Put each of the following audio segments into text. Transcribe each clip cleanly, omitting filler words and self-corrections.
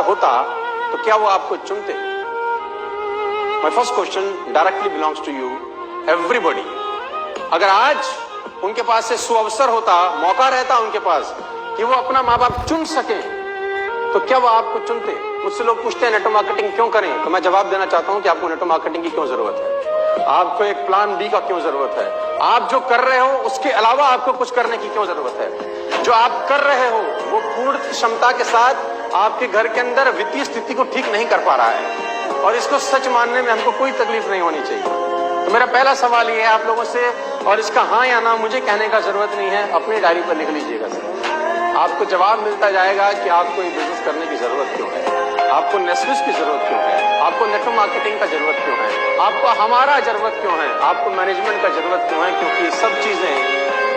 होता तो क्या वो आपको चुनते? My first question directly belongs to you everybody. अगर आज उनके पास से सुअवसर होता, मौका रहता उनके पास कि वो अपना माँ बाप चुन सके, तो क्या वो आपको चुनते? मुझसे लोग पूछते हैं नेटो मार्केटिंग क्यों करें, तो मैं जवाब देना चाहता हूं कि आपको नेटो मार्केटिंग की क्यों जरूरत है, आपको एक प्लान बी का क्यों जरूरत है, आप जो कर रहे हो उसके अलावा आपको कुछ करने की क्यों जरूरत है। जो आप कर रहे हो वो पूर्ण क्षमता के साथ आपके घर के अंदर वित्तीय स्थिति को ठीक नहीं कर पा रहा है, और इसको सच मानने में हमको कोई तकलीफ नहीं होनी चाहिए। तो मेरा पहला सवाल ये है आप लोगों से, और इसका हाँ या ना मुझे कहने का जरूरत नहीं है, अपनी डायरी पर लिख लीजिएगा सर। आपको जवाब मिलता जाएगा कि आपको ये बिजनेस करने की जरूरत क्यों है, आपको नेस्विस की जरूरत क्यों है, आपको नेटो मार्केटिंग का जरूरत क्यों है, आपको हमारा जरूरत क्यों है, आपको मैनेजमेंट का जरूरत क्यों है, क्योंकि ये सब चीजें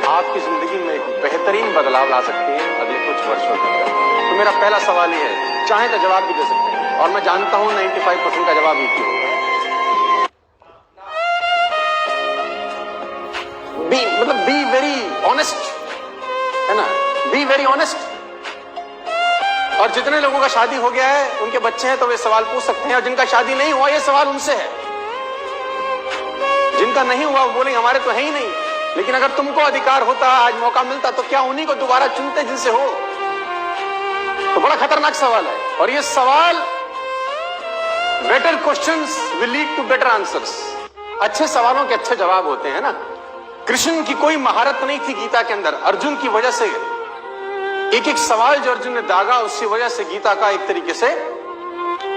आपकी जिंदगी में एक बेहतरीन बदलाव ला सकती है अगले कुछ वर्षों के अंदर। तो मेरा पहला सवाल ये है, चाहे तो जवाब भी दे सकते हैं, और मैं जानता हूं 95% का जवाब ही क्यों होगा। बी वेरी ऑनेस्ट, है ना, बी वेरी ऑनेस्ट। और जितने लोगों का शादी हो गया है, उनके बच्चे हैं, तो वे सवाल पूछ सकते हैं, और जिनका शादी नहीं हुआ ये सवाल उनसे है। जिनका नहीं हुआ वो बोले हमारे तो है ही नहीं। लेकिन अगर तुमको अधिकार होता, आज मौका मिलता, तो क्या उन्हीं को दोबारा चुनते जिनसे हो? तो बड़ा खतरनाक सवाल है, और ये सवाल better questions will lead to better answers. अच्छे सवालों के अच्छे जवाब होते हैं ना। कृष्ण की कोई महारत नहीं थी गीता के अंदर, अर्जुन की वजह से एक एक सवाल जो अर्जुन ने दागा, उसकी वजह से गीता का एक तरीके से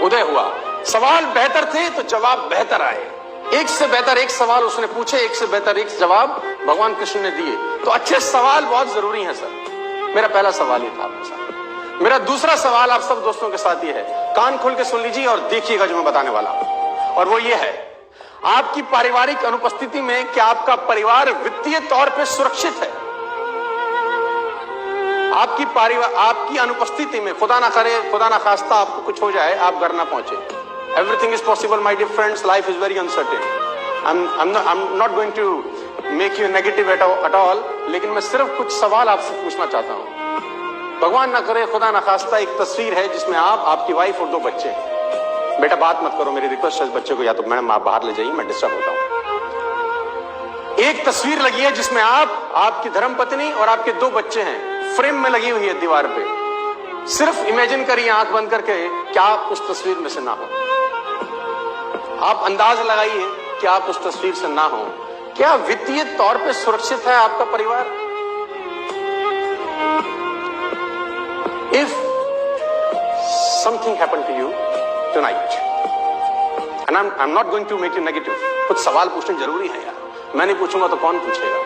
उदय हुआ। सवाल बेहतर थे तो जवाब बेहतर आए, एक से बेहतर एक सवाल उसने पूछे, एक से बेहतर एक जवाब भगवान कृष्ण ने दिए। तो अच्छे सवाल बहुत जरूरी हैं सर। मेरा पहला सवाल ये था आपके साथ। मेरा दूसरा सवाल आप सब दोस्तों के साथ ये है, कान खोल के सुन लीजिए और देखिएगा जो मैं बताने वाला हूं, और वो ये है, आपकी पारिवारिक अनुपस्थिति में क्या आपका परिवार वित्तीय तौर पे सुरक्षित है? आपकी अनुपस्थिति में, खुदा ना करे, खुदा ना खास्ता आपको कुछ हो जाए, आप घर ना पहुंचे। Everything is possible my dear friends, life is very uncertain. I am not going to make you negative at all, लेकिन मैं सिर्फ कुछ सवाल आपसे पूछना चाहता हूं। भगवान ना करे, खुदा ना खास्ता, एक तस्वीर है जिसमें आप, आपकी वाइफ और दो बच्चे हैं। बेटा बात मत करो, मेरी रिक्वेस्ट है इस बच्चे को या तो मैडम आप बाहर ले जाइए, मैं डिस्टर्ब होता हूं। एक तस्वीर लगी है जिसमें आप, आपकी धर्मपत्नी और आपके दो बच्चे हैं, फ्रेम में लगी हुई है दीवार पे। सिर्फ इमेजिन करिए आंख बंद करके, क्या आप उस तस्वीर में से ना हो? आप अंदाज लगाइए कि आप उस तस्वीर से ना हो। क्या वित्तीय तौर पे सुरक्षित है आपका परिवार? If something happen to you tonight, and I'm not going to make you negative, कुछ सवाल पूछने जरूरी है यार, मैं नहीं पूछूंगा तो कौन पूछेगा?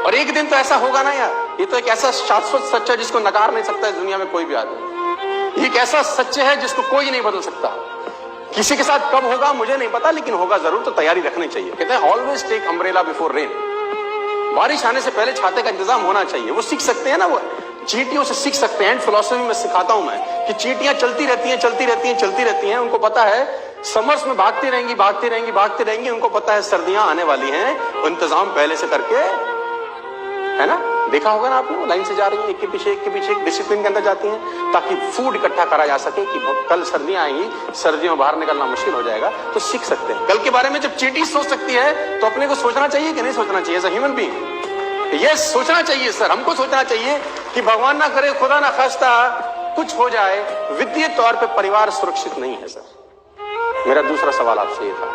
और एक दिन तो ऐसा होगा ना यार, ये तो एक ऐसा शाश्वत सच है जिसको नकार नहीं सकता इस दुनिया में कोई भी आदमी। ये एक ऐसा सच है जिसको कोई नहीं बदल सकता। किसी के साथ कब होगा मुझे नहीं पता, लेकिन होगा जरूर, तो तैयारी रखनी चाहिए। कहते हैं always take umbrella before rain, बारिश आने से पहले छाते का इंतजाम होना चाहिए। वो सीख सकते हैं ना, वो चींटियों से सीख सकते हैं। फिलॉसफी में सिखाता हूं मैं कि चींटियां चलती रहती हैं, चलती रहती हैं, चलती रहती हैं। उनको पता है समर्स में भागती रहेंगी, भागती रहेंगी, भागती रहेंगी। उनको पता है सर्दियां आने वाली हैं, इंतजाम पहले से करके, है ना, देखा होगा ना आपने, लाइन से जा रही है, एक के पीछे एक डिसिप्लिन के अंदर जाती हैं, ताकि फूड इकट्ठा करा जा सके कि कल सर्दियां आएंगी, सर्दियों में बाहर निकलना मुश्किल हो जाएगा, तो सीख सकते हैं। कल के बारे में जब चींटी सोच सकती है तो अपने को सोचना चाहिए कि नहीं सोचना चाहिए? एज अ ह्यूमन बीइंग ये सोचना चाहिए सर, हमको सोचना चाहिए कि भगवान ना करे, खुदा ना खास्ता कुछ हो जाए, वित्तीय तौर पे परिवार सुरक्षित नहीं है सर। मेरा दूसरा सवाल आपसे ये था,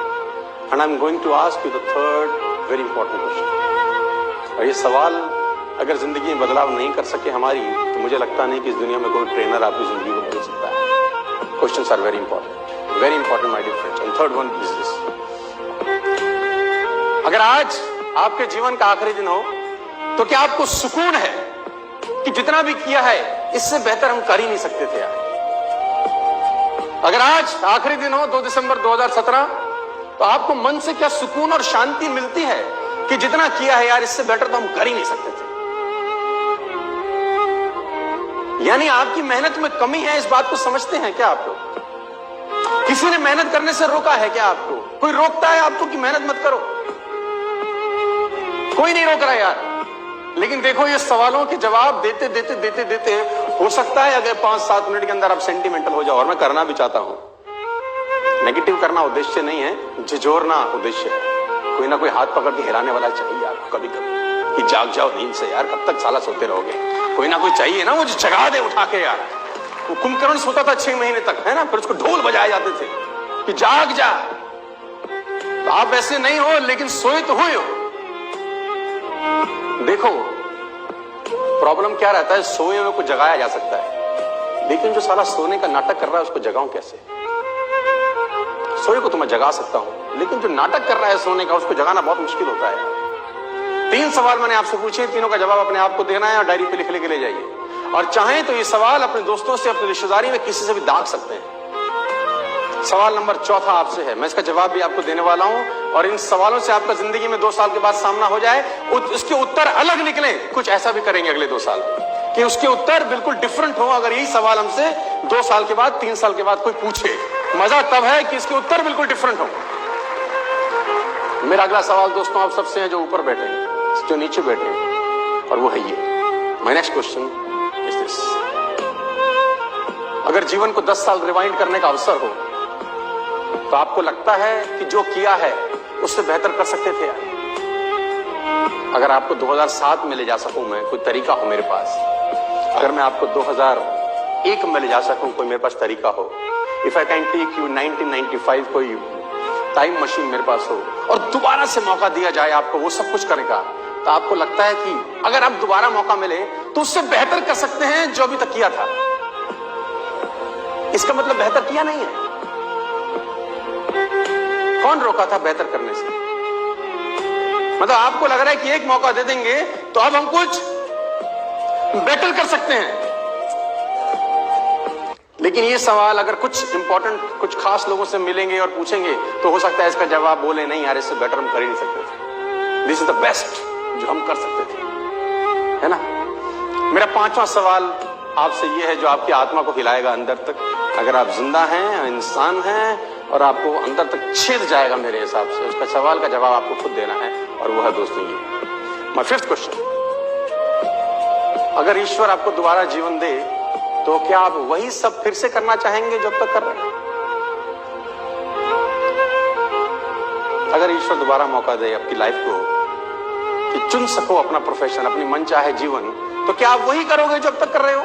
and I am going to ask you the third very important question. और ये सवाल अगर जिंदगी में बदलाव नहीं कर सके हमारी, तो मुझे लगता नहीं कि इस दुनिया में कोई ट्रेनर आपकी जिंदगी को बदल सकता है। Questions are very important my dear friends. And third one is this, अगर आज आपके जीवन का आखिरी दिन हो, तो क्या आपको सुकून है कि जितना भी किया है इससे बेहतर हम कर ही नहीं सकते थे यार? अगर आज आखिरी दिन हो 2 दिसंबर 2017, तो आपको मन से क्या सुकून और शांति मिलती है कि जितना किया है यार इससे बेटर तो हम कर ही नहीं सकते थे? यानी आपकी मेहनत में कमी है, इस बात को समझते हैं क्या आप लोग? किसी ने मेहनत करने से रोका है क्या आपको? कोई रोकता है आपको कि मेहनत मत करो? कोई नहीं रोक रहा यार। लेकिन देखो ये सवालों के जवाब देते देते देते देते हो सकता है अगर 5-7 मिनट के अंदर आप सेंटिमेंटल हो जाओ, और मैं करना भी चाहता हूं। नेगेटिव करना उद्देश्य नहीं है, झिझोरना उद्देश्य है। कोई ना कोई हाथ पकड़ के हिलाने वाला चाहिए आपको कभी कभी, कि जाग जाओ नींद से यार, कब तक साला सोते रहोगे। कोई ना कोई चाहिए ना, मुझे जगा दे उठा के यार। वो कुंभकर्ण सोता था 6 महीने तक, है ना, फिर उसको ढोल बजाए जाते थे कि जाग जा। तो आप ऐसे नहीं हो, लेकिन सोए तो हुए हो। देखो प्रॉब्लम क्या रहता है, सोए हुए को जगाया जा सकता है, लेकिन जो साला सोने का नाटक कर रहा है उसको जगाऊं कैसे? सोए को तो मैं जगा सकता हूं, लेकिन जो नाटक कर रहा है सोने का उसको जगाना बहुत मुश्किल होता है। 3 सवाल मैंने आपसे पूछे, तीनों का जवाब अपने आप को देना है और डायरी पे लिख लेके ले जाइए। और चाहें तो ये सवाल अपने दोस्तों से, अपनी रिश्तेदारी में किसी से भी दाग सकते हैं। सवाल नंबर 4 आपसे है, मैं इसका जवाब भी आपको देने वाला हूं, और इन सवालों से आपका जिंदगी में 2 साल के बाद सामना हो जाए, उसके उत्तर अलग निकले। कुछ ऐसा भी करेंगे अगले 2 साल कि उसके उत्तर बिल्कुल डिफरेंट हो। अगर यही सवाल हमसे 2 साल के बाद, 3 साल के बाद कोई पूछे, मजा तब है कि इसके उत्तर बिल्कुल डिफरेंट हो। मेरा अगला सवाल दोस्तों आप सबसे है, जो ऊपर बैठे हैं, जो नीचे बैठे हैं, और वो है ये। My next question is this, अगर जीवन को 10 साल रिवाइंड करने का अवसर हो, तो आपको लगता है कि जो किया है उससे बेहतर कर सकते थे यार? अगर आपको 2007 में ले जा सकूं मैं, कोई तरीका हो मेरे पास, अगर मैं आपको 2001 में ले जा सकूं, कोई मेरे पास तरीका हो, if I can take you 1995, कोई टाइम मशीन मेरे पास हो, और दोबारा से मौका दिया जाए आपको वो सब कुछ करने का, तो आपको लगता है कि अगर आप दोबारा मौका मिले तो उससे बेहतर कर सकते हैं जो अभी तक किया था? इसका मतलब बेहतर किया नहीं है। कौन रोका था बेहतर करने से? मतलब आपको लग रहा है कि एक मौका दे देंगे तो अब हम कुछ बेटर कर सकते हैं। लेकिन ये सवाल अगर कुछ इंपॉर्टेंट, कुछ खास लोगों से मिलेंगे और पूछेंगे, तो हो सकता है इसका जवाब बोले, नहीं यार इससे बेटर हम कर ही नहीं सकते थे, दिस इज द बेस्ट जो हम कर सकते थे, है ना। मेरा 5वां सवाल आपसे ये है, जो आपकी आत्मा को हिलाएगा अंदर तक। अगर आप जिंदा हैं, इंसान हैं, और आपको अंदर तक छेद जाएगा मेरे हिसाब से, उसका सवाल का जवाब आपको खुद देना है, और वो है दोस्तों ये। माय 5th क्वेश्चन, अगर ईश्वर आपको दोबारा जीवन दे, तो क्या आप वही सब फिर से करना चाहेंगे जो अब तक कर रहे हैं? अगर ईश्वर दोबारा मौका दे आपकी लाइफ को कि चुन सको अपना प्रोफेशन, अपनी मन चाहे जीवन, तो क्या आप वही करोगे जो अब तक कर रहे हो?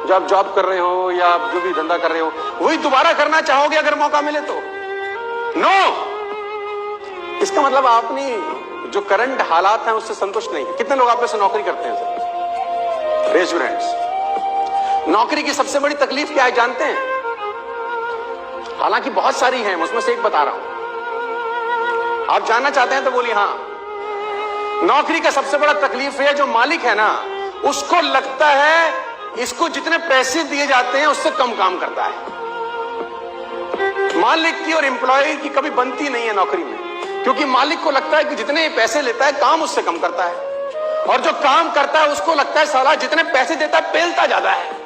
जो आप जॉब कर रहे हो या आप जो भी धंधा कर रहे हो, वही दोबारा करना चाहोगे अगर मौका मिले तो? नो। इसका मतलब आपने जो करंट हालात हैं उससे संतुष्ट नहीं है। कितने लोग आप में से नौकरी करते हैं सर? Raise your hands. नौकरी की सबसे बड़ी तकलीफ क्या है जानते हैं? हालांकि बहुत सारी है, मैं उसमें से एक बता रहा हूं। आप जानना चाहते हैं तो बोलिए हाँ। नौकरी का सबसे बड़ा तकलीफ है, जो मालिक है ना, उसको लगता है इसको जितने पैसे दिए जाते हैं उससे कम काम करता है। मालिक की और एम्प्लॉय की कभी बनती नहीं है नौकरी में, क्योंकि मालिक को लगता है कि जितने पैसे लेता है काम उससे कम करता है, और जो काम करता है उसको लगता है साला जितने पैसे देता है पेलता ज्यादा है।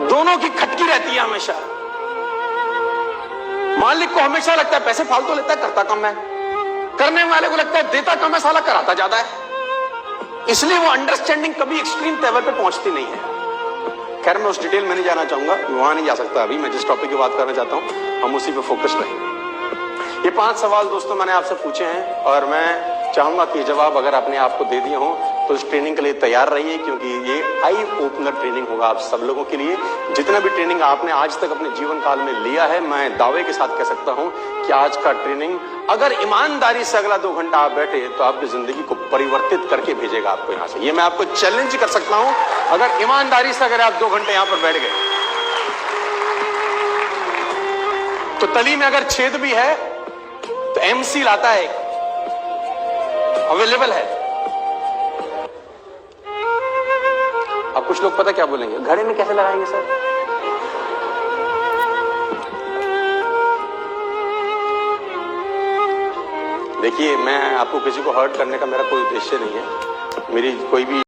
दोनों की खटकी रहती है हमेशा। मालिक को हमेशा लगता है पैसे फालतू लेता है, करता कम है। करने वाले को लगता है देता कम है, साला कराता ज्यादा है। इसलिए वो अंडरस्टैंडिंग कभी एक्सट्रीम लेवल पे पहुंचती नहीं है। खैर मैं उस डिटेल में नहीं जाना चाहूंगा, वहां नहीं जा सकता अभी। मैं जिस टॉपिक की बात करना चाहता हूं हम उसी पे फोकस रहेंगे। ये 5 सवाल दोस्तों मैंने आपसे पूछे हैं, और मैं चाहूंगा कि जवाब अगर आपने आपको दे दिए हो तो इस ट्रेनिंग के लिए तैयार रहिए, क्योंकि ये आई ओपनर ट्रेनिंग होगा आप सब लोगों के लिए। जितना भी ट्रेनिंग आपने आज तक अपने जीवन काल में लिया है, मैं दावे के साथ कह सकता हूं कि आज का ट्रेनिंग अगर ईमानदारी से अगला 2 घंटा आप बैठे तो आपकी जिंदगी को परिवर्तित करके भेजेगा आपको यहां से। ये मैं आपको चैलेंज कर सकता हूं, अगर ईमानदारी से अगर आप 2 घंटे यहां पर बैठ गए तो तली में अगर छेद भी है तो एमसी लाता है, अवेलेबल है। अब कुछ लोग पता क्या बोलेंगे, घड़े में कैसे लगाएंगे सर? देखिए मैं आपको किसी को हर्ट करने का मेरा कोई उद्देश्य नहीं है, मेरी कोई भी